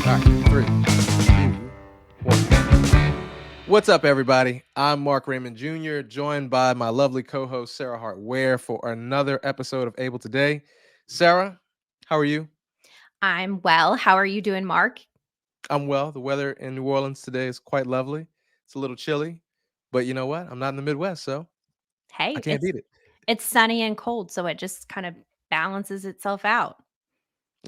All right, 3, 2, 1. What's up, everybody? I'm Mark Raymond Jr., joined by my lovely co-host Sarah Hart Ware for another episode of Able Today. Sarah, how are you? I'm well. How are you doing, Mark? I'm well. The weather in New Orleans today is quite lovely. It's a little chilly, but you know what? I'm not in the Midwest, so I Hey, can't beat it. it's sunny and cold, so it just kind of balances itself out.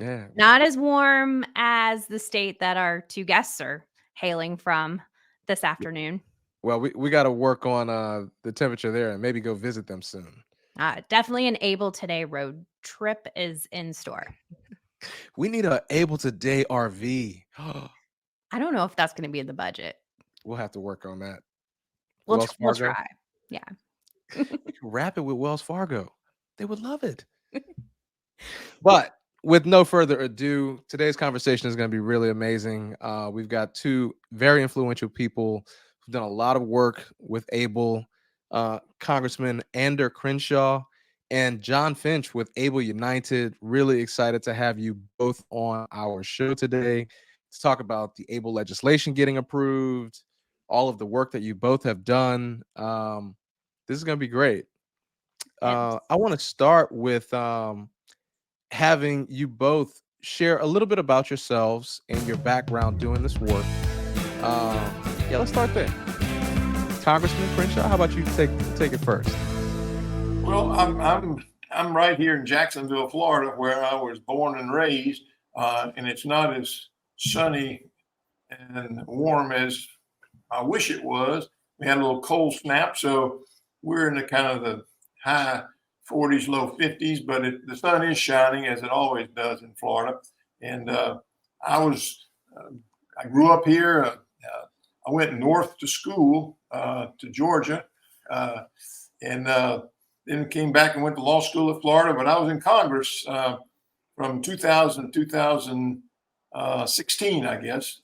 Yeah. Not as warm as the state that our two guests are hailing from this afternoon. Well, we got to work on the temperature there and maybe go visit them soon. Definitely an Able Today road trip is in store. We need a Able Today RV. I don't know if that's going to be in the budget. We'll have to work on that. Wells We'll Fargo. try. Yeah. We could wrap it with Wells Fargo. They would love it. But with no further ado, today's conversation is going to be really amazing. We've got two very influential people who've done a lot of work with Able, Congressman Crenshaw and Jon Finch with Able United. Really excited to have you both on our show today to talk about the Able legislation getting approved, all of the work that you both have done. This is going to be great. Yes. I want to start with having you both share a little bit about yourselves and your background doing this work. Yeah, let's start there. Congressman Crenshaw, how about you take it first? Well, I'm right here in Jacksonville, Florida, where I was born and raised, and it's not as sunny and warm as I wish it was. We had a little cold snap, so we're in the kind of the high 40s, low 50s, but the sun is shining as it always does in Florida. And I was, I grew up here. I went north to school to Georgia, and then came back and went to law school at Florida. But I was in Congress from 2000 to 2016, I guess,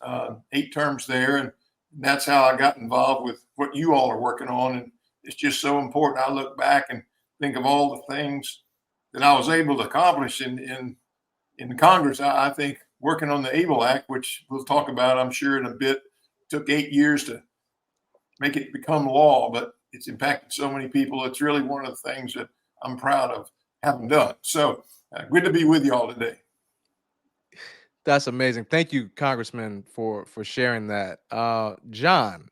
8 terms there. And that's how I got involved with what you all are working on. And it's just so important. I look back and think of all the things that I was able to accomplish in Congress. I think working on the ABLE Act, which we'll talk about, I'm sure, in a bit, took 8 years to make it become law, but it's impacted so many people. It's really one of the things that I'm proud of having done. So good to be with you all today. That's amazing. Thank you, Congressman, for sharing that. Jon,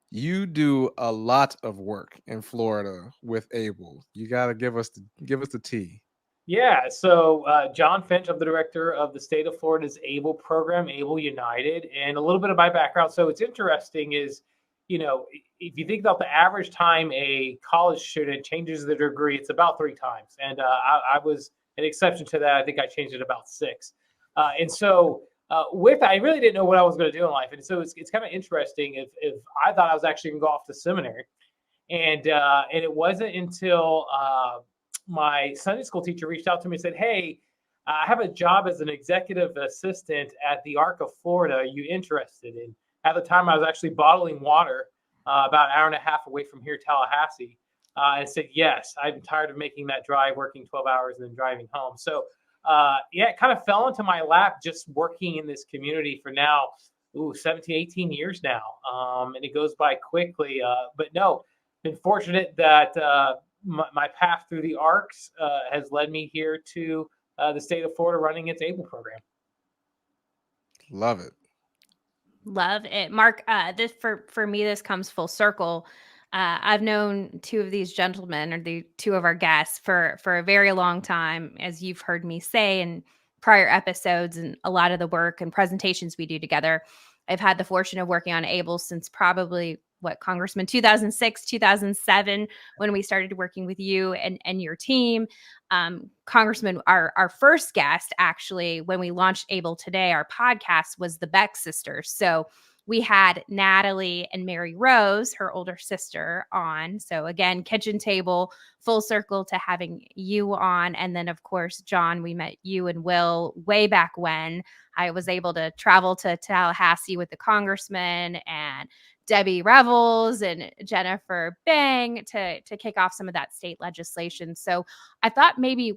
you do a lot of work in Florida with Able. You got to give us the tea. Yeah, so Jon Finch, I'm the director of the state of Florida's ABLE program, ABLE United, and a little bit of my background. So it's interesting is, if you think about the average time a college student changes their degree, it's about 3 times. And I was an exception to that. I think I changed it about 6. And so with that, I really didn't know what I was going to do in life. And so it's kind of interesting if I thought I was actually going to go off to seminary. And it wasn't until my Sunday school teacher reached out to me and said, "Hey, I have a job as an executive assistant at the Arc of Florida. Are you interested?" And at the time, I was actually bottling water about an hour and a half away from here, Tallahassee. And said, "Yes, I'm tired of making that drive, working 12 hours and then driving home." So, yeah, it kind of fell into my lap just working in this community for now, 17, 18 years now. And it goes by quickly. But no, been fortunate that my path through the arcs has led me here to the state of Florida running its ABLE program. Love it. Love it. Mark, this for me, this comes full circle. I've known two of these gentlemen, or the two of our guests, for a very long time, as you've heard me say in prior episodes, and a lot of the work and presentations we do together. I've had the fortune of working on ABLE since probably Congressman, 2006, 2007, when we started working with you and your team. Congressman, our first guest, actually, when we launched Able Today, our podcast, was the Beck sisters. So we had Natalie and Mary Rose, her older sister, on. So again, kitchen table, full circle to having you on. And then, of course, Jon, we met you and Will way back when I was able to travel to Tallahassee with the congressman, and Debbie Revels and Jennifer Bang to kick off some of that state legislation. So I thought maybe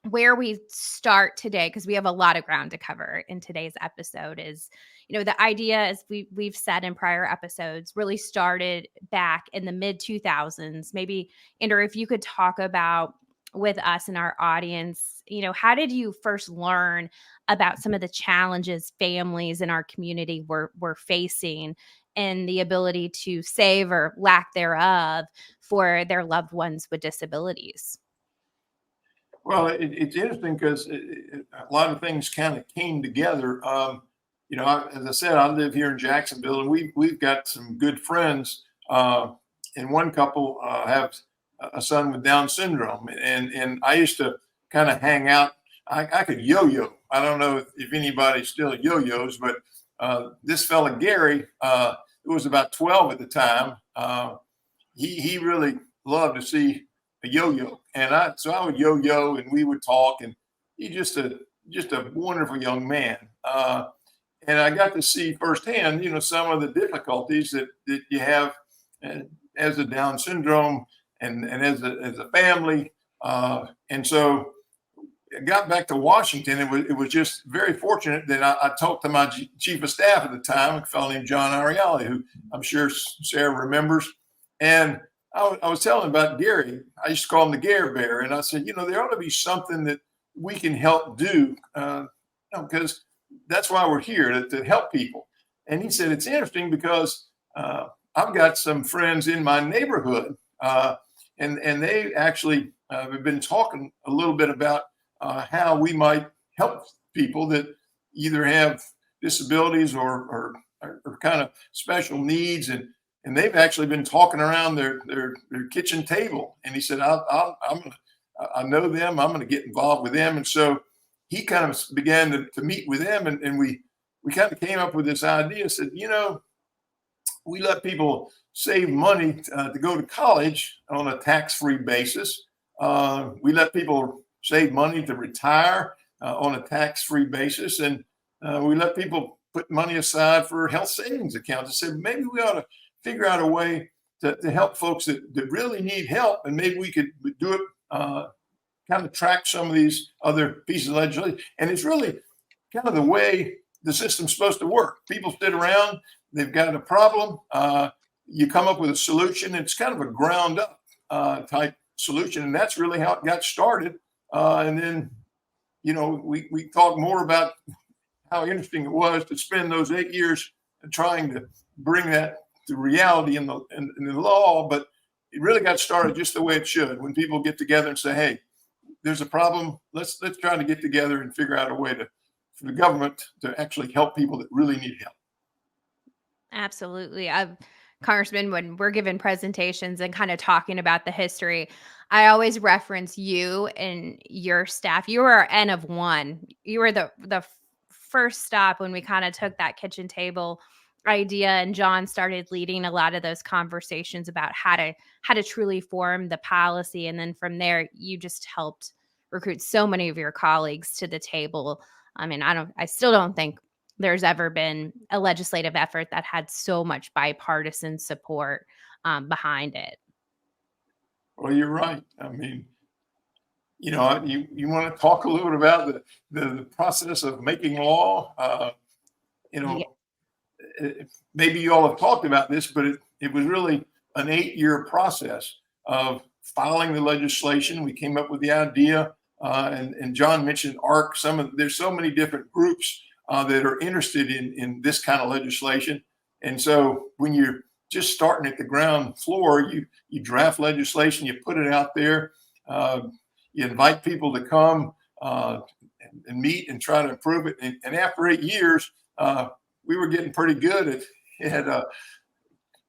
where we start today, because we have a lot of ground to cover in today's episode, is, the idea, as we've said in prior episodes, really started back in the mid 2000s. Maybe, Andrew, if you could talk about with us and our audience, how did you first learn about some of the challenges families in our community were facing, and the ability to save, or lack thereof, for their loved ones with disabilities? Well, it's interesting because a lot of things kind of came together. As I said, I live here in Jacksonville, and we've got some good friends. And one couple have a son with Down syndrome, and I used to kind of hang out. I could yo-yo. I don't know if anybody still yo-yos, but this fella Gary, who was about 12 at the time, he really loved to see a yo-yo, and I would yo-yo, and we would talk, and he's just a wonderful young man. And I got to see firsthand, some of the difficulties that you have as a Down syndrome, and as a family. And so I got back to Washington. It was just very fortunate that I talked to my chief of staff at the time, a fellow named John Ariali, who I'm sure Sarah remembers. And I was telling him about Gary. I used to call him the Gare Bear. And I said, there ought to be something that we can help do, because that's why we're here, to help people. And he said, it's interesting because I've got some friends in my neighborhood, and they actually have been talking a little bit about how we might help people that either have disabilities or kind of special needs. And they've actually been talking around their kitchen table. And he said, I know them. I'm going to get involved with them. And so he kind of began to meet with them. And we kind of came up with this idea, said, we let people save money to go to college on a tax-free basis. We let people save money to retire on a tax-free basis. And we let people put money aside for health savings accounts. I said, maybe we ought to figure out a way to help folks that really need help. And maybe we could do it, kind of track some of these other pieces of legislation. And it's really kind of the way the system's supposed to work. People sit around, they've got a problem. You come up with a solution. It's kind of a ground up type solution. And that's really how it got started. And then, we talk more about how interesting it was to spend those 8 years trying to bring that to reality in the law. But it really got started just the way it should. When people get together and say, hey, there's a problem, let's try to get together and figure out a way for the government to actually help people that really need help. Absolutely. Congressman, when we're given presentations and kind of talking about the history, I always reference you and your staff. You were our N of one. You were the first stop when we kind of took that kitchen table idea, and John started leading a lot of those conversations about how to truly form the policy. And then from there, you just helped recruit so many of your colleagues to the table. I mean, I still don't think there's ever been a legislative effort that had so much bipartisan support behind it. Well, you're right. I mean, you want to talk a little bit about the process of making law. Yeah. Maybe you all have talked about this, but it was really an 8-year process of filing the legislation. We came up with the idea, and John mentioned ARC. There's so many different groups that are interested in this kind of legislation. And so when you're just starting at the ground floor, you draft legislation, you put it out there, you invite people to come and meet and try to improve it. And after 8 years, we were getting pretty good at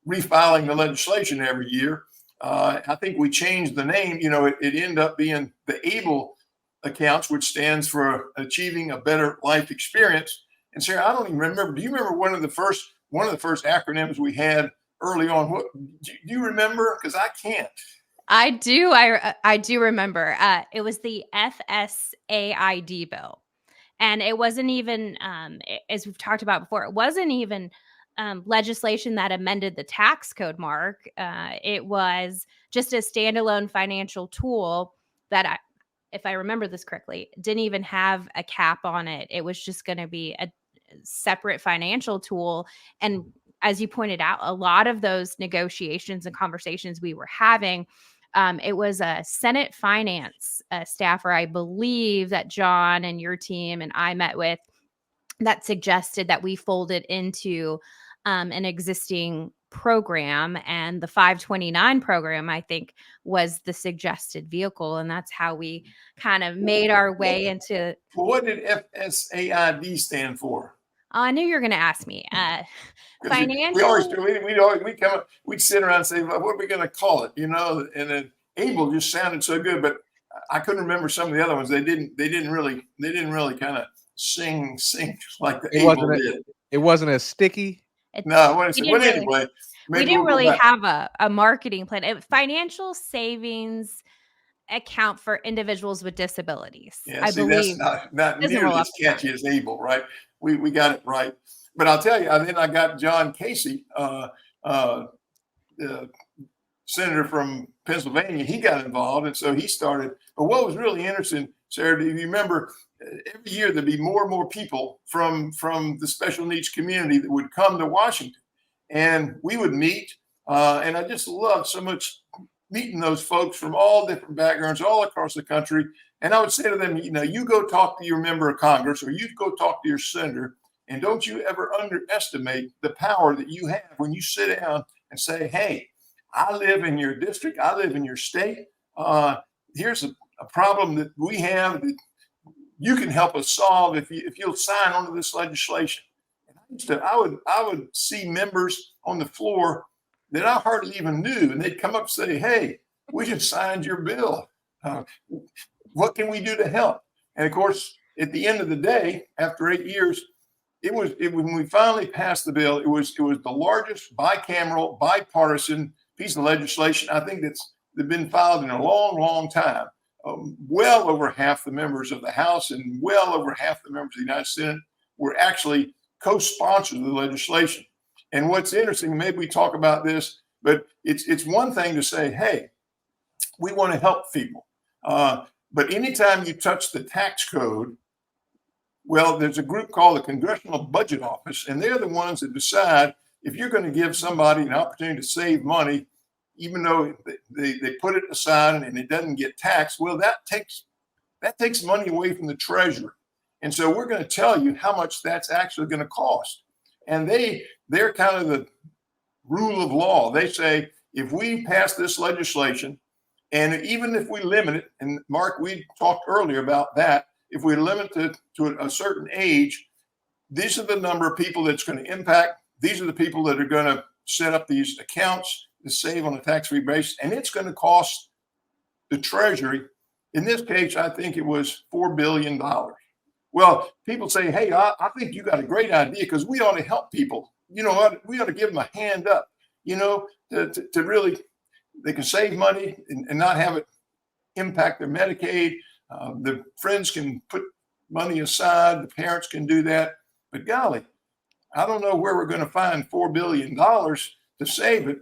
refiling the legislation every year. I think we changed the name. It ended up being the ABLE accounts, which stands for Achieving a Better Life Experience. And Sarah, I don't even remember. Do you remember one of the first acronyms we had early on? What do you remember? Because I can't. I do. I do remember. It was the FSAID bill. And it wasn't even, as we've talked about before, it wasn't even legislation that amended the tax code, Mark. It was just a standalone financial tool that if I remember this correctly, didn't even have a cap on it. It was just going to be a separate financial tool. And as you pointed out, a lot of those negotiations and conversations we were having, it was a Senate finance staffer, I believe, that Jon and your team and I met with, that suggested that we fold it into an existing program, and the 529 program, I think, was the suggested vehicle, and that's how we kind of made our way into. Well, what did FSAID stand for? I knew you were going to ask me. Financial. We always do. We come up, we'd sit around and say, well, what are we going to call it? And then ABLE just sounded so good, but I couldn't remember some of the other ones. They didn't really kind of sing like the ABLE did. It wasn't as sticky. No, anyway. We didn't really have a marketing plan. Financial savings account for individuals with disabilities. Yeah, I believe that's not nearly as catchy as ABLE, right? We got it right. But I'll tell you, then I got John Casey, the senator from Pennsylvania. He got involved, and so he started. But what was really interesting, Sarah, do you remember every year there'd be more and more people from the special needs community that would come to Washington, and we would meet. And I just loved so much meeting those folks from all different backgrounds all across the country. And I would say to them, you go talk to your member of Congress, or you go talk to your senator, and don't you ever underestimate the power that you have when you sit down and say, hey, I live in your district, I live in your state. Here's a problem that we have that you can help us solve if you'll sign onto this legislation. And I would see members on the floor that I hardly even knew, and they'd come up and say, hey, we just signed your bill. What can we do to help? And of course, at the end of the day, after 8 years, when we finally passed the bill, it was the largest bicameral, bipartisan piece of legislation I think that's been filed in a long, long time. Well over half the members of the House and well over half the members of the United Senate were actually co-sponsors of the legislation. And what's interesting, maybe we talk about this, but it's one thing to say, hey, we want to help people. But anytime you touch the tax code, well, there's a group called the Congressional Budget Office, and they're the ones that decide if you're going to give somebody an opportunity to save money, even though they put it aside and it doesn't get taxed. Well, that takes money away from the treasury. And so we're going to tell you how much that's actually going to cost. And they're kind of the rule of law. They say, if we pass this legislation, and even if we limit it, and Mark, we talked earlier about that, if we limit it to a certain age, these are the number of people that's going to impact. These are the people that are going to set up these accounts to save on a tax-free basis, and it's going to cost the Treasury. In this case, I think it was $4 billion. Well, people say, hey, I think you got a great idea because we ought to help people. We ought to give them a hand up, to really, they can save money and not have it impact their Medicaid. The friends can put money aside. The parents can do that. But golly, I don't know where we're going to find $4 billion to save it.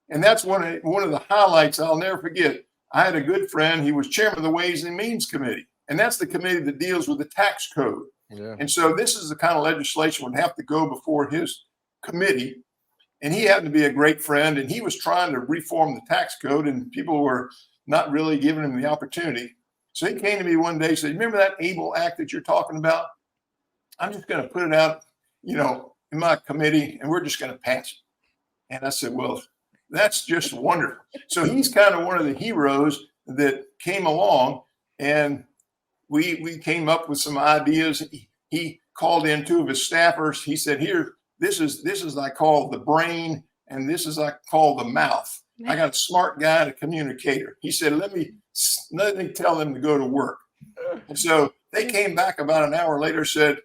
And that's one of the highlights I'll never forget. I had a good friend. He was chairman of the Ways and Means Committee. And that's the committee that deals with the tax code. Yeah. And so this is the kind of legislation would have to go before his committee. And he happened to be a great friend. And he was trying to reform the tax code. And people were not really giving him the opportunity. So he came to me one day and said, remember that ABLE Act that you're talking about? I'm just going to put it out, in my committee, and we're just going to pass it. And I said, well, that's just wonderful. So he's kind of one of the heroes that came along, and we came up with some ideas. He called in two of his staffers. He said, here, this is I call the brain, and this is I call the mouth. I got a smart guy and a communicator. He said, let me tell them to go to work. And so they came back about an hour later, said,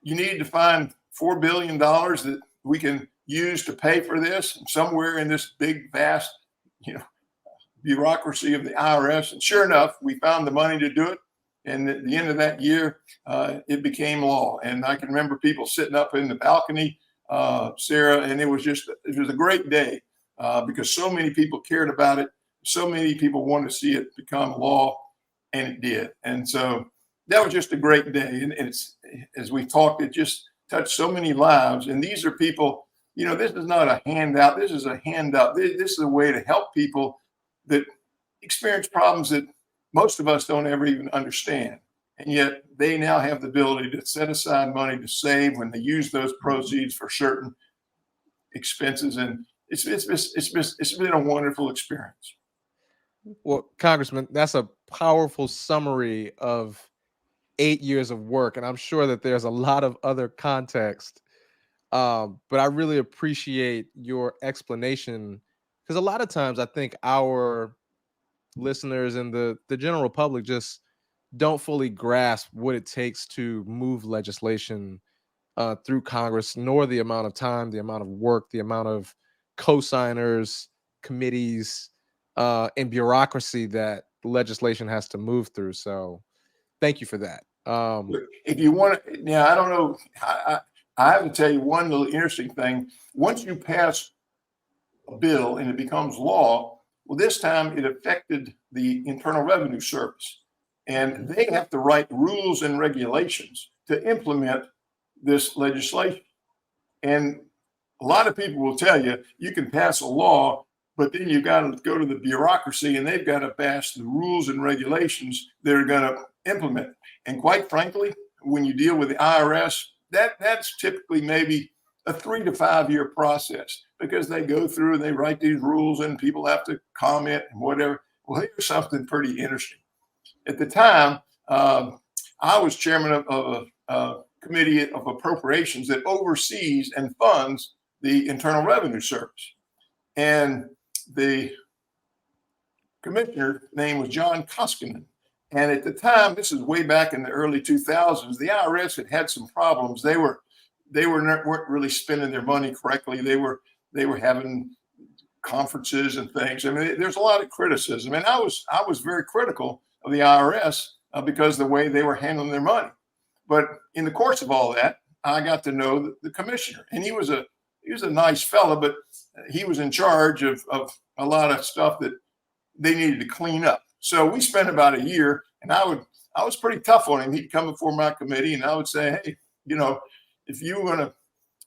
you need to find $4 billion that we can use to pay for this somewhere in this big, vast, bureaucracy of the IRS. And sure enough, we found the money to do it. And at the end of that year, it became law. And I can remember people sitting up in the balcony, Sarah, and it was a great day because so many people cared about it. So many people wanted to see it become law. and it did. And so that was just a great day. And it's, as we talked, it just touched so many lives. And these are people, this is not a handout. This is a handout. This is a way to help people that experience problems that most of us don't ever even understand. And yet they now have the ability to set aside money to save when they use those proceeds for certain expenses. And it's been a wonderful experience. Well, Congressman, that's a powerful summary of 8 years of work, and I'm sure that there's a lot of other context. But I really appreciate your explanation, because a lot of times I think our listeners and the general public just don't fully grasp what it takes to move legislation through Congress, nor the amount of time, the amount of work, the amount of co-signers, committees, and bureaucracy that legislation has to move through. So thank you for that. If you want to, now, I don't know, I have to tell you one little interesting thing. Once you pass a bill and it becomes law, well, this time it affected the Internal Revenue Service. And they have to write rules and regulations to implement this legislation. And a lot of people will tell you, you can pass a law, but then you got to go to the bureaucracy and they've got to pass the rules and regulations that are going to implement. And quite frankly, when you deal with the IRS, that's typically maybe a 3 to 5 year process, because they go through and they write these rules and people have to comment and whatever. Well, here's something pretty interesting. At the time, I was chairman of a committee of appropriations that oversees and funds the Internal Revenue Service. And the commissioner name was John Koskinen. And at the time, this is way back in the early 2000s, the IRS had some problems. They weren't really spending their money correctly. They were having conferences and things. I mean, there's a lot of criticism, and I was very critical of the IRS because of the way they were handling their money. But in the course of all that, I got to know the commissioner, and he was a nice fellow, but he was in charge of a lot of stuff that they needed to clean up. So we spent about a year, and I was pretty tough on him. He'd come before my committee, and I would say, hey, if you want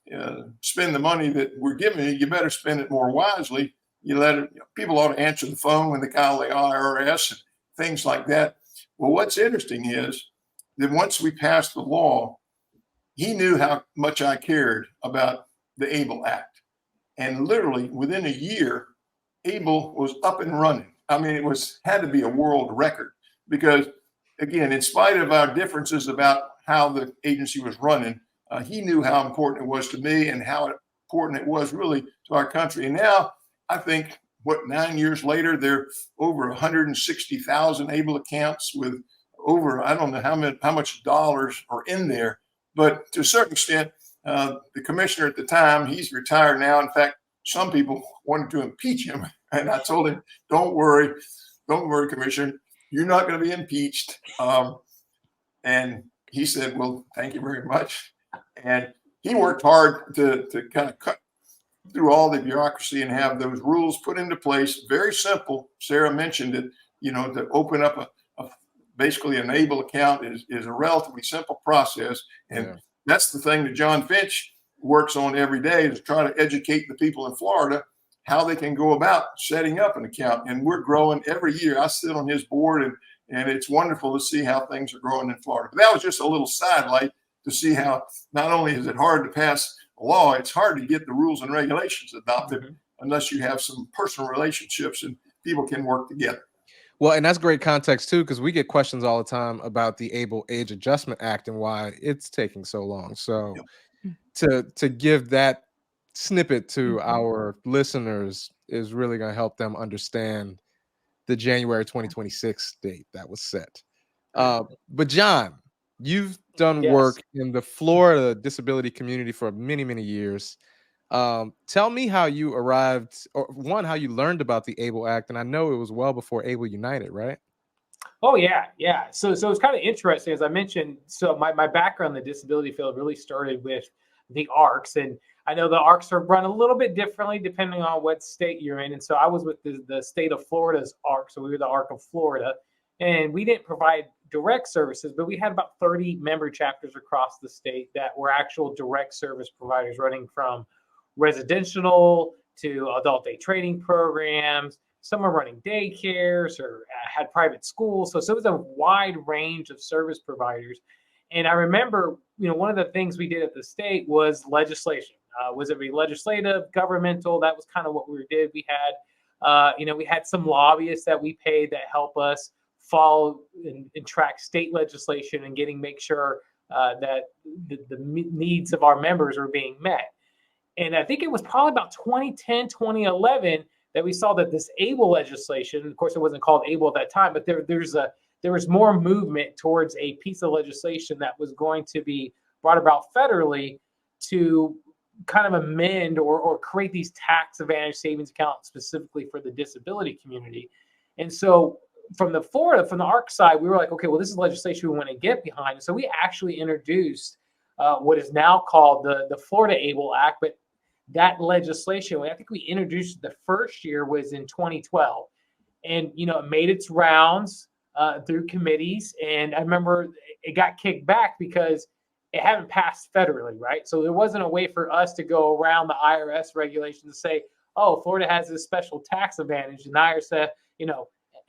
to spend the money that we're giving you, you better spend it more wisely. You let it, people ought to answer the phone when they call the IRS and things like that. Well, what's interesting is that once we passed the law, he knew how much I cared about the ABLE Act. And literally within a year, ABLE was up and running. I mean, had to be a world record, because again, in spite of our differences about how the agency was running, he knew how important it was to me and how important it was really to our country. And now I think, 9 years later, there are over 160,000 ABLE accounts with over, I don't know how much dollars are in there, but to a certain extent, the commissioner at the time, he's retired now. In fact, some people wanted to impeach him. And I told him, don't worry, Commissioner, you're not going to be impeached. And he said, well, thank you very much. And he worked hard to kind of cut through all the bureaucracy and have those rules put into place. Very simple. Sarah mentioned it, to open up basically an ABLE account is a relatively simple process. And that's the thing that Jon Finch works on every day, is try to educate the people in Florida how they can go about setting up an account. And we're growing every year. I sit on his board, and it's wonderful to see how things are growing in Florida. But that was just a little sidelight to see how not only is it hard to pass a law, it's hard to get the rules and regulations adopted unless you have some personal relationships and people can work together. Well, and that's great context too, because we get questions all the time about the ABLE Age Adjustment Act and why it's taking so long. So to give that snippet to our listeners is really going to help them understand the January 2026 date that was set. But John, you've done work in the Florida disability community for many, many years. Tell me how you arrived, or how you learned about the ABLE Act. And I know it was well before ABLE United, right? Oh, yeah. So it's kind of interesting, as I mentioned. So my background in the disability field really started with the ARCs. And I know the ARCs are run a little bit differently depending on what state you're in. And so I was with the state of Florida's ARC. So we were the ARC of Florida. And we didn't provide direct services, but we had about 30 member chapters across the state that were actual direct service providers, running from residential to adult day training programs. Some are running daycares or had private schools. So it was a wide range of service providers. And I remember, one of the things we did at the state was legislation. Was it legislative, governmental? That was kind of what we did. We had, we had some lobbyists that we paid that help us follow and track state legislation and make sure that the needs of our members were being met. And I think it was probably about 2010, 2011 that we saw that this ABLE legislation, of course, it wasn't called ABLE at that time, but there was more movement towards a piece of legislation that was going to be brought about federally to kind of amend or create these tax advantage savings accounts specifically for the disability community. And so from the ARC side, we were like, okay, well, this is legislation we want to get behind. And so we actually introduced what is now called the Florida ABLE Act. But that legislation, I think we introduced the first year was in 2012. And, it made its rounds through committees. And I remember it got kicked back because it hadn't passed federally, right? So there wasn't a way for us to go around the IRS regulations and say, oh, Florida has this special tax advantage. And the IRS said,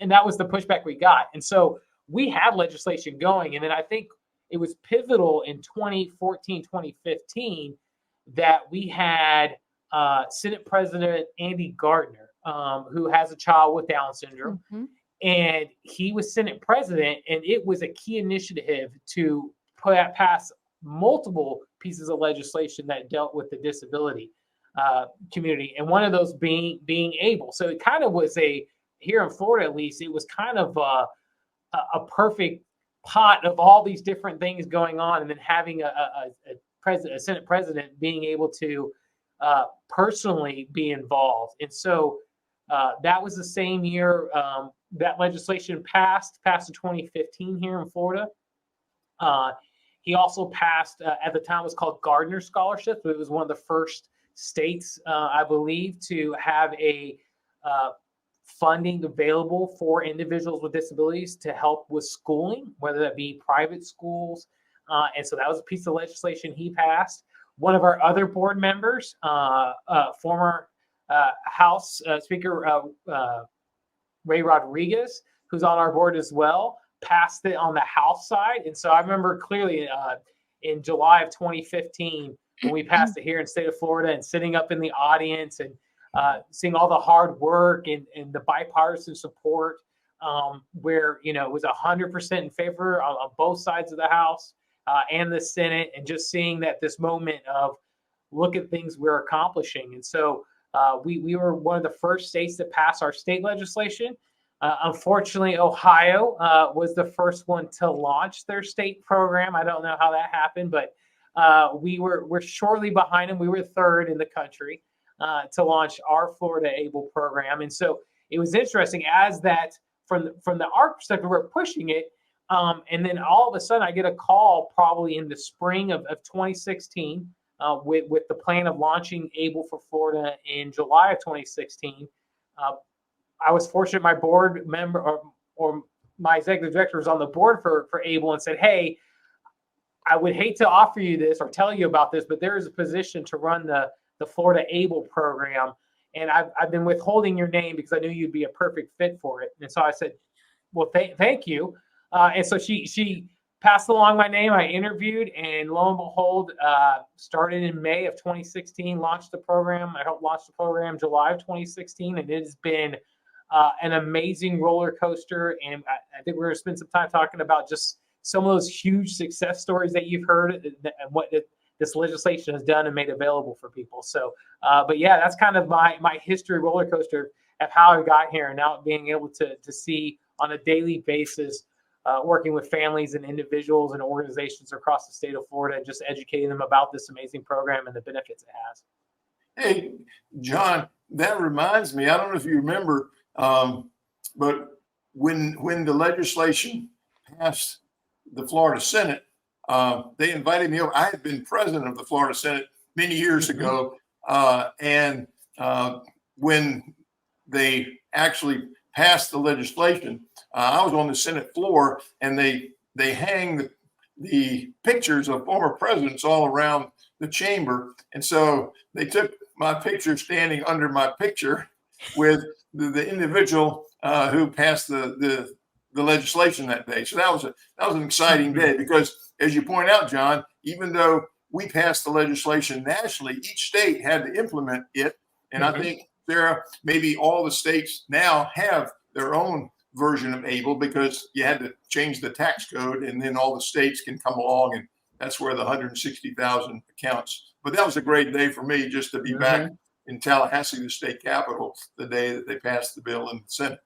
and that was the pushback we got. And so we had legislation going. And then I think it was pivotal in 2014, 2015 that we had Senate President Andy Gardner, who has a child with Down syndrome. Mm-hmm. And he was Senate President. And it was a key initiative to pass multiple pieces of legislation that dealt with the disability community. And one of those being ABLE. So it kind of was here in Florida, at least, it was kind of a perfect pot of all these different things going on, and then having a Senate president being able to personally be involved. And so that was the same year that legislation passed in 2015 here in Florida. He also passed, at the time it was called Gardner Scholarship, but it was one of the first states, I believe, to have a funding available for individuals with disabilities to help with schooling, whether that be private schools. And so that was a piece of legislation he passed. One of our other board members, former House Speaker Ray Rodriguez, who's on our board as well, passed it on the House side. And so I remember clearly in July of 2015, when we passed it here in the state of Florida, and sitting up in the audience and seeing all the hard work and the bipartisan support, where it was 100% in favor on both sides of the House and the Senate, and just seeing that this moment of look at things we're accomplishing. And so we were one of the first states to pass our state legislation. Unfortunately, Ohio was the first one to launch their state program. I don't know how that happened, but we're shortly behind them. We were third in the country to launch our Florida ABLE program. And so it was interesting as that from the ARC perspective, we're pushing it. And then all of a sudden I get a call probably in the spring of 2016 with the plan of launching ABLE for Florida in July of 2016. I was fortunate my board member or my executive director was on the board for ABLE and said, hey, I would hate to offer you this or tell you about this, but there is a position to run the Florida ABLE program. And I've been withholding your name because I knew you'd be a perfect fit for it. And so I said, well, thank you. And so she passed along my name. I interviewed, and lo and behold, started in May of 2016, launched the program. I helped launch the program July of 2016, and it has been an amazing roller coaster. And I think we're going to spend some time talking about just some of those huge success stories that you've heard and what this legislation has done and made available for people. So, but yeah, that's kind of my history roller coaster of how I got here, and now being able to see on a daily basis, working with families and individuals and organizations across the state of Florida, and just educating them about this amazing program and the benefits it has. Hey, John, that reminds me, I don't know if you remember, but when the legislation passed the Florida Senate, they invited me over. I had been president of the Florida Senate many years ago. And when they actually passed the legislation, I was on the Senate floor, and they hang the pictures of former presidents all around the chamber. And so they took my picture standing under my picture with the individual who passed the legislation that day. So that was an exciting day, because, as you point out, John, even though we passed the legislation nationally, each state had to implement it. And I think maybe all the states now have their own version of ABLE, because you had to change the tax code, and then all the states can come along, and that's where the 160,000 accounts. But that was a great day for me, just to be back in Tallahassee, the state capital, the day that they passed the bill in the Senate.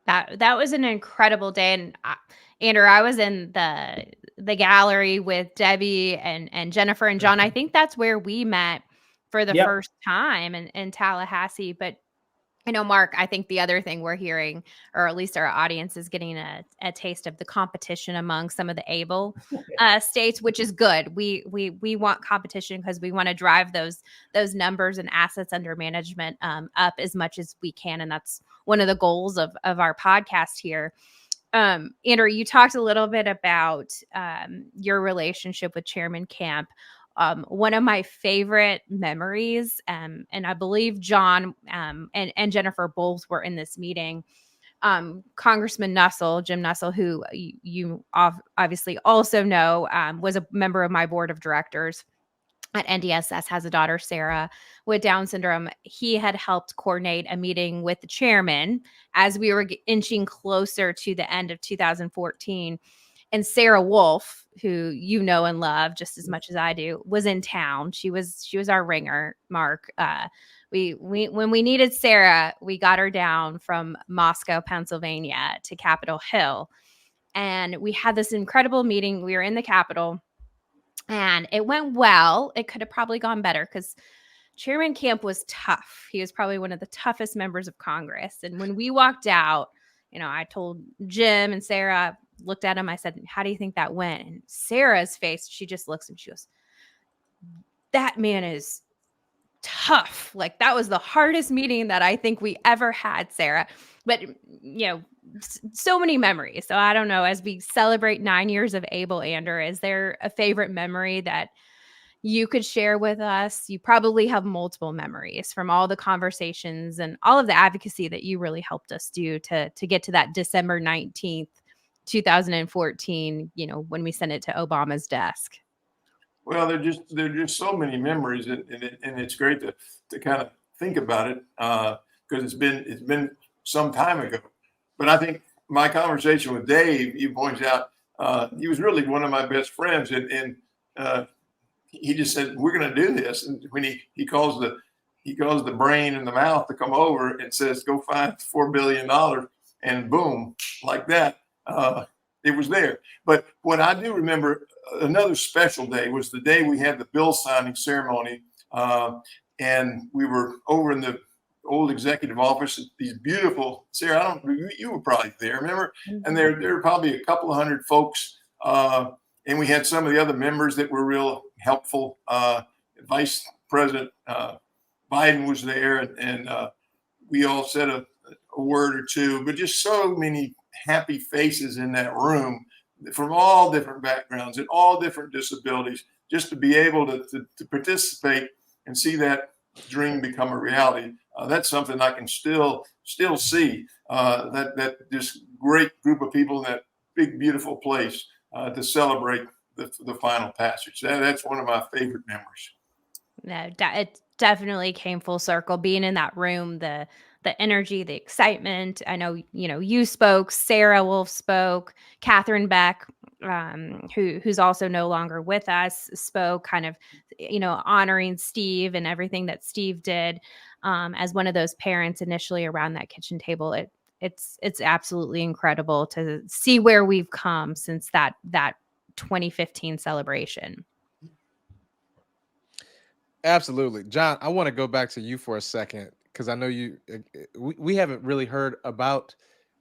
That was an incredible day. And Andrew, I was in the gallery with Debbie and Jennifer and John. I think that's where we met for the first time in Tallahassee. But Mark, I think the other thing we're hearing, or at least our audience is getting a taste of the competition among some of the ABLE states, which is good. We want competition because we want to drive those numbers and assets under management up as much as we can. And that's one of the goals of our podcast here. Andrew, you talked a little bit about your relationship with Chairman Camp. One of my favorite memories, and I believe John and Jennifer both were in this meeting. Congressman Jim Nussle, who you obviously also know, was a member of my board of directors at NDSS, has a daughter, Sarah, with Down syndrome. He had helped coordinate a meeting with the chairman as we were inching closer to the end of 2014. And Sarah Wolf, who you know and love just as much as I do, was in town. She was our ringer, Mark. We when we needed Sarah, we got her down from Moscow, Pennsylvania to Capitol Hill. And we had this incredible meeting. We were in the Capitol, and it went well. It could have probably gone better because Chairman Camp was tough. He was probably one of the toughest members of Congress. And when we walked out, I told Jim and Sarah, looked at him, I said, "How do you think that went?" And Sarah's face, she just looks and she goes, "That man is tough. Like, that was the hardest meeting that I think we ever had, Sarah." But, so many memories. So I don't know, as we celebrate 9 years of ABLE, Andrew, is there a favorite memory that you could share with us? You probably have multiple memories from all the conversations and all of the advocacy that you really helped us do to get to that December 19th, 2014, when we sent it to Obama's desk. Well, there are just so many memories, and it's great to kind of think about it, because it's been some time ago. But I think my conversation with Dave, he points out, he was really one of my best friends, and he just said, "We're going to do this." And when he calls the brain and the mouth to come over and says, "Go find $4 billion," and boom, like that, it was there. But what I do remember, another special day, was the day we had the bill signing ceremony, and we were over in the old executive office. These beautiful, Sarah, you were probably there, remember? And there were probably a couple of hundred folks, and we had some of the other members that were real helpful. Vice President Biden was there, and we all said a word or two, but just so many happy faces in that room from all different backgrounds and all different disabilities, just to be able to participate and see that dream become a reality. That's something I can still see, that this great group of people in that big, beautiful place to celebrate the final passage. That's one of my favorite memories. No, it definitely came full circle. Being in that room, the energy, the excitement. I know, you spoke, Sarah Wolf spoke, Catherine Beck, who's also no longer with us, spoke, kind of, honoring Steve and everything that Steve did as one of those parents initially around that kitchen table. It's absolutely incredible to see where we've come since that 2015 celebration. Absolutely. John, I want to go back to you for a second, because I know we haven't really heard about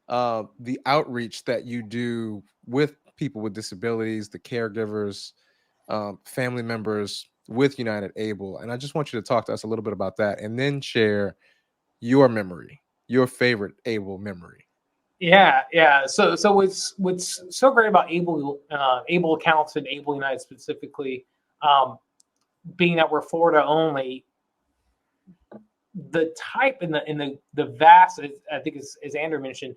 the outreach that you do with people with disabilities, the caregivers, family members with United Able. And I just want you to talk to us a little bit about that, and then share your memory, your favorite able memory. Yeah. So what's so great about able accounts and able United specifically, um, being that we're Florida only, the type and the vast, I think as Andrew mentioned,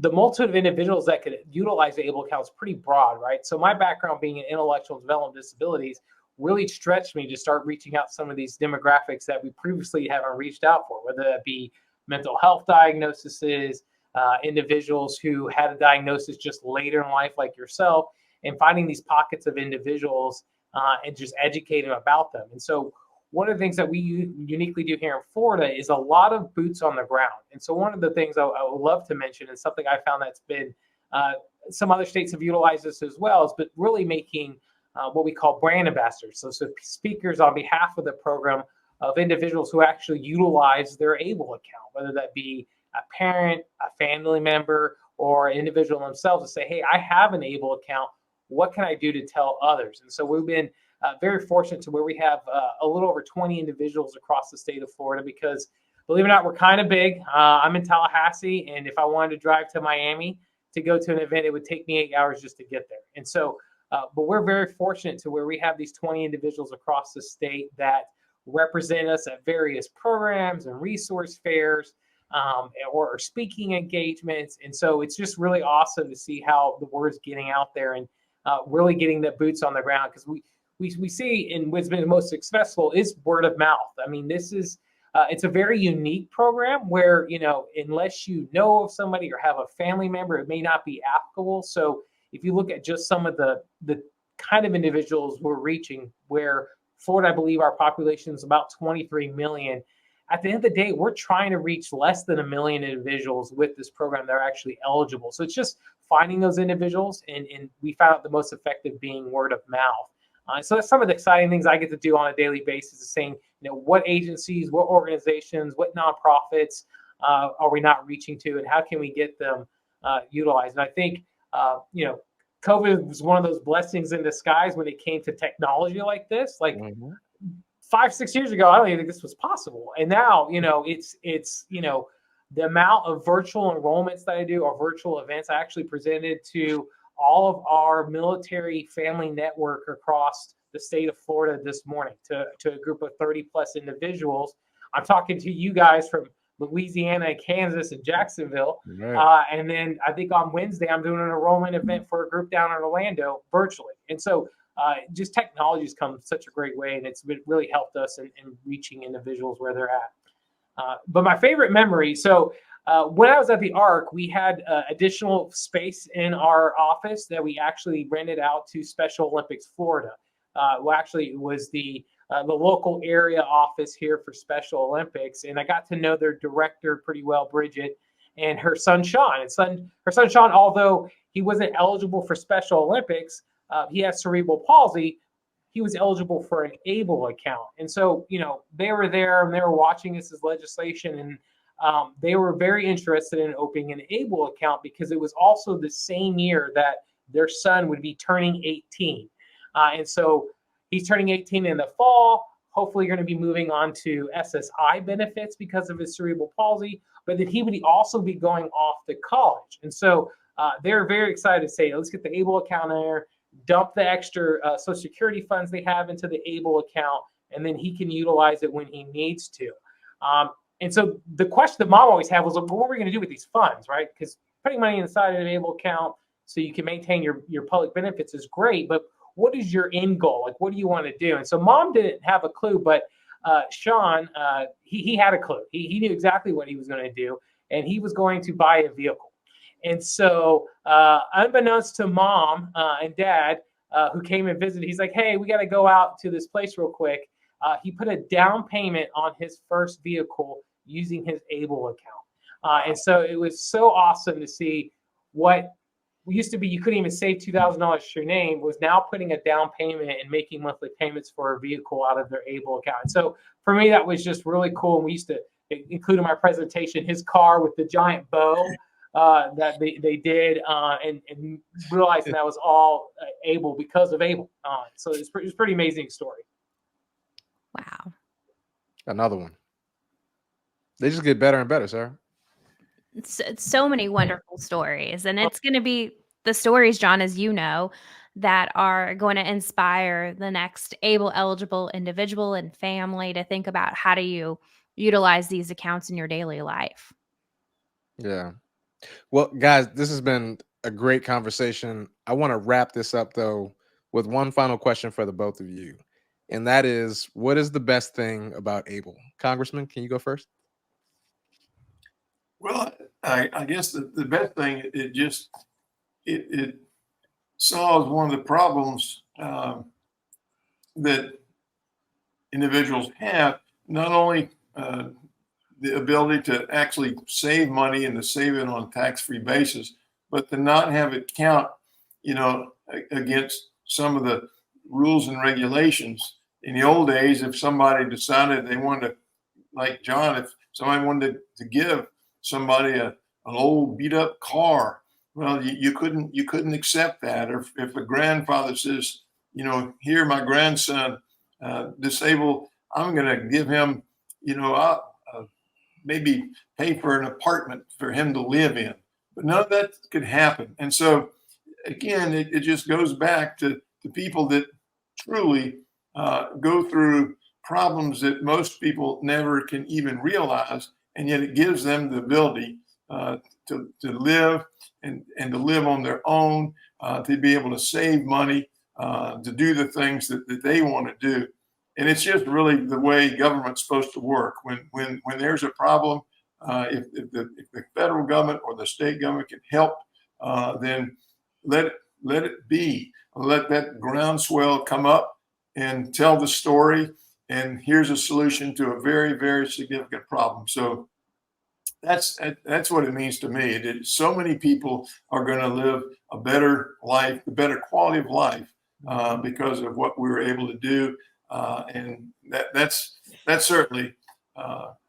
the multitude of individuals that could utilize the able account is pretty broad, right? So my background being in intellectual development disabilities really stretched me to start reaching out to some of these demographics that we previously haven't reached out for, whether that be mental health diagnoses, individuals who had a diagnosis just later in life, like yourself, and finding these pockets of individuals and just educating about them. And so one of the things that we uniquely do here in Florida is a lot of boots on the ground. And so one of the things I would love to mention is something I found that's been some other states have utilized this as well, is but really making what we call brand ambassadors. So speakers on behalf of the program of individuals who actually utilize their ABLE account, whether that be a parent, a family member, or an individual themselves, to say, hey, I have an ABLE account. What can I do to tell others? And so we've been very fortunate to where we have a little over 20 individuals across the state of Florida, because believe it or not, we're kind of big. I'm in Tallahassee, and if I wanted to drive to Miami to go to an event, it would take me 8 hours just to get there. And so, but we're very fortunate to where we have these 20 individuals across the state that represent us at various programs and resource fairs, or speaking engagements. And so it's just really awesome to see how the word's getting out there and really getting the boots on the ground, because we see in what's been most successful is word of mouth. I mean, this is it's a very unique program where, unless you know of somebody or have a family member, it may not be applicable. So if you look at just some of the kind of individuals we're reaching, where Florida, I believe our population is about 23 million. At the end of the day, we're trying to reach less than 1 million individuals with this program that are actually eligible. So it's just finding those individuals, and we found out the most effective being word of mouth. So that's some of the exciting things I get to do on a daily basis, is saying, what agencies, what organizations, what nonprofits are we not reaching to, and how can we get them utilized? And I think, COVID was one of those blessings in disguise when it came to technology like this. Like 5-6 years ago, I don't even think this was possible. And now, it's the amount of virtual enrollments that I do, or virtual events I actually presented to all of our military family network across the state of Florida this morning to a group of 30 plus individuals. I'm talking to you guys from Louisiana, Kansas, and Jacksonville. Right. And then I think on Wednesday, I'm doing an enrollment event for a group down in Orlando virtually. And so just technology has come such a great way, and it's really helped us in reaching individuals where they're at. But my favorite memory, so when I was at the ARC, we had additional space in our office that we actually rented out to Special Olympics Florida. Actually, it was the local area office here for Special Olympics, and I got to know their director pretty well, Bridget, and her son Sean. Her son Sean, although he wasn't eligible for Special Olympics, he has cerebral palsy. He was eligible for an ABLE account, and so they were there and they were watching this as legislation, and they were very interested in opening an ABLE account because it was also the same year that their son would be turning 18. And so he's turning 18 in the fall, hopefully going to be moving on to SSI benefits because of his cerebral palsy, but then he would also be going off to college. And so they're very excited to say, let's get the ABLE account in there, dump the extra Social Security funds they have into the ABLE account, and then he can utilize it when he needs to. And so the question that mom always had was, well, what are we going to do with these funds, right? Because putting money inside an ABLE account so you can maintain your public benefits is great, but what is your end goal? Like, what do you want to do? And so mom didn't have a clue, but Sean, he had a clue. He knew exactly what he was going to do, and he was going to buy a vehicle. And so unbeknownst to mom and dad, who came and visited, he's like, hey, we got to go out to this place real quick. He put a down payment on his first vehicle using his ABLE account. And so it was so awesome to see what used to be you couldn't even save $2,000 to your name, was now putting a down payment and making monthly payments for a vehicle out of their ABLE account. And so for me, that was just really cool. And we used to include in my presentation his car with the giant bow that they did, and realizing that was all ABLE because of ABLE. So it's a pretty amazing story. Wow. Another one. They just get better and better, sir. It's so many wonderful stories, and it's going to be the stories, John, as you know, that are going to inspire the next able eligible individual and family to think about how do you utilize these accounts in your daily life. Yeah. Well, guys, this has been a great conversation. I want to wrap this up though with one final question for the both of you. And that is, what is the best thing about Able? Congressman, can you go first? Well, I guess the best thing, it solves one of the problems that individuals have, not only the ability to actually save money and to save it on a tax-free basis, but to not have it count, against some of the rules and regulations. In the old days, if somebody decided they wanted to, like John, if somebody wanted to give somebody an old beat up car, well, you couldn't accept that. Or if a grandfather says, here, my grandson, disabled, I'm going to give him, maybe pay for an apartment for him to live in. But none of that could happen. And so, again, it just goes back to people that truly go through problems that most people never can even realize. And yet it gives them the ability to live and to live on their own, to be able to save money, to do the things that they want to do. And it's just really the way government's supposed to work. When there's a problem, if the federal government or the state government can help, then let it be. Let that groundswell come up and tell the story. And here's a solution to a very, very significant problem. So that's what it means to me. So many people are going to live a better life, a better quality of life, because of what we were able to do. And that's certainly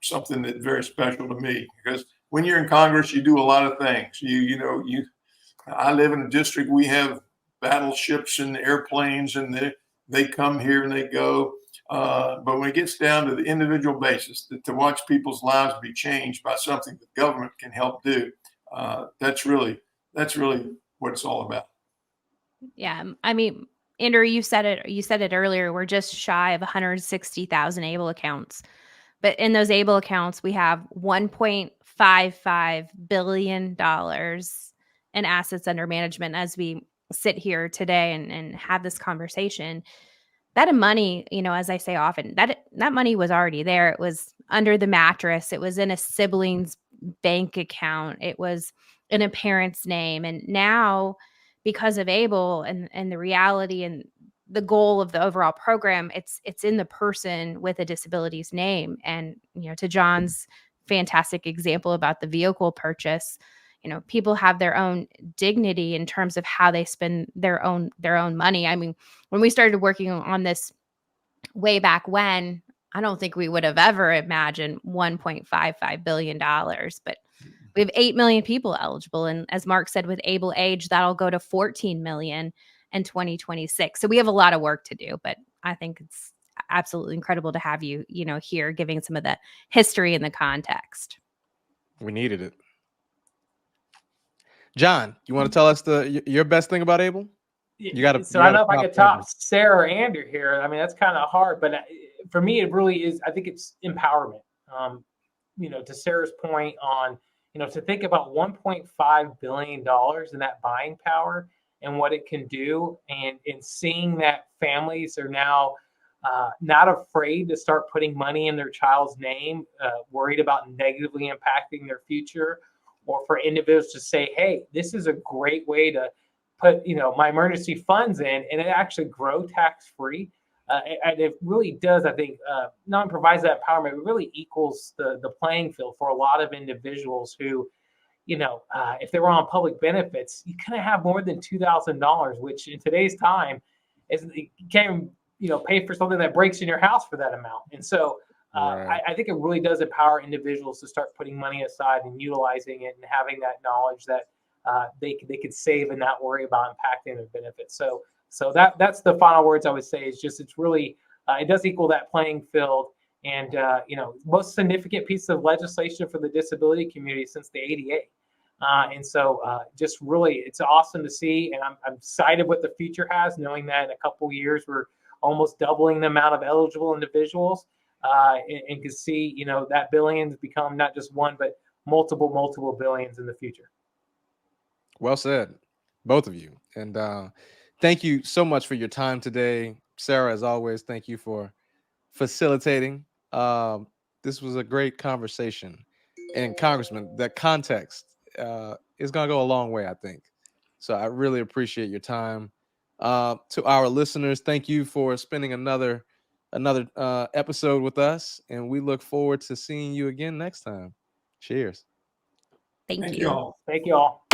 something that's very special to me, because when you're in Congress, you do a lot of things. I live in a district, we have battleships and airplanes, and they come here and they go. But when it gets down to the individual basis, to watch people's lives be changed by something that government can help do, that's really what it's all about. Yeah, I mean, Andrew, you said it earlier. We're just shy of 160,000 able accounts. But in those able accounts, we have $1.55 billion in assets under management as we sit here today and have this conversation. That money, as I say often, that money was already there. It was under the mattress. It was in a sibling's bank account. It was in a parent's name. And now, because of Able and the reality and the goal of the overall program, it's in the person with a disability's name. And to John's fantastic example about the vehicle purchase, people have their own dignity in terms of how they spend their own money. I mean, when we started working on this way back when, I don't think we would have ever imagined $1.55 billion, but we have 8 million people eligible. And as Mark said, with Able Age, that'll go to 14 million in 2026. So we have a lot of work to do, but I think it's absolutely incredible to have you, here giving some of the history and the context. We needed it. John, you want to tell us your best thing about Able? So I don't know if I could top Sarah or Andrew here. I mean, that's kind of hard, but for me, it really is. I think it's empowerment. To Sarah's point on, to think about $1.5 billion in that buying power and what it can do, and in seeing that families are now not afraid to start putting money in their child's name, worried about negatively impacting their future, or for individuals to say, hey, this is a great way to put my emergency funds in, and it actually grow tax-free. And it really does, I think, not only provides that empowerment, it really equals the playing field for a lot of individuals who, if they were on public benefits, you couldn't have more than $2,000, which in today's time you can't pay for something that breaks in your house for that amount. And so Right. I think it really does empower individuals to start putting money aside and utilizing it and having that knowledge that they could save and not worry about impacting their benefits. So that's the final words I would say, is just, it's really, it does equal that playing field. and most significant piece of legislation for the disability community since the ADA. And so just really, it's awesome to see, and I'm excited what the future has, knowing that in a couple years we're almost doubling the amount of eligible individuals, and can see that billions become not just one but multiple billions in the future. Well said, both of you. And thank you so much for your time today. Sarah, as always, thank you for facilitating. This was a great conversation. And Congressman, that context is going to go a long way, I think. So I really appreciate your time. To our listeners, thank you for spending another episode with us. And we look forward to seeing you again next time. Cheers. Thank Thank you. you all. Thank you all.